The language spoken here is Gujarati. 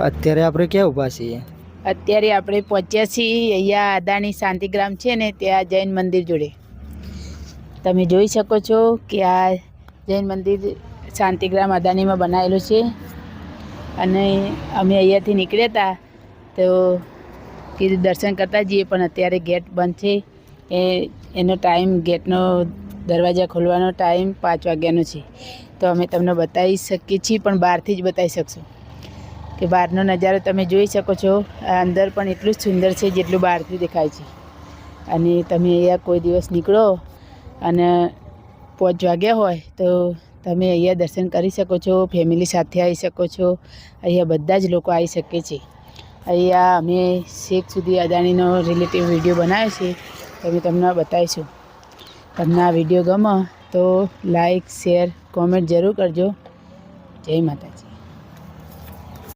અત્યારે આપણે ક્યાં ઊભા છીએ? અત્યારે આપણે પહોંચ્યા છીએ અહીંયા અદાણી શાંતિગ્રામ છે ને ત્યાં જૈન મંદિર જોડે. તમે જોઈ શકો છો કે આ જૈન મંદિર શાંતિગ્રામ અદાણીમાં બનાવેલું છે. અને અમે અહીંયાથી નીકળ્યા હતા તો કીધું દર્શન કરતા જઈએ, પણ અત્યારે ગેટ બંધ છે. એનો ટાઈમ, ગેટનો દરવાજા ખોલવાનો ટાઈમ 5 વાગ્યાનો છે. તો અમે તમને બતાવી શકીએ છીએ, પણ બહારથી જ બતાવી શકશું કે બહારનો નજારો તમે જોઈ શકો છો. અંદર પણ એટલું જ સુંદર છે જેટલું બહારથી દેખાય છે. અને તમે અહીંયા કોઈ દિવસ નીકળો અને 5 વાગ્યા હોય તો તમે અહીંયા દર્શન કરી શકો છો, ફેમિલી સાથે આવી શકો છો. અહીંયા બધા જ લોકો આવી શકે છે. અહીંયા અમે છેક સુધી અદાણીનો રિલેટિવ વિડીયો બનાવ્યો છે, તો અમે તમને બતાવીશું. તમને આ વિડીયો ગમે તો લાઈક, શેર, કોમેન્ટ જરૂર કરજો. જય માતાજી.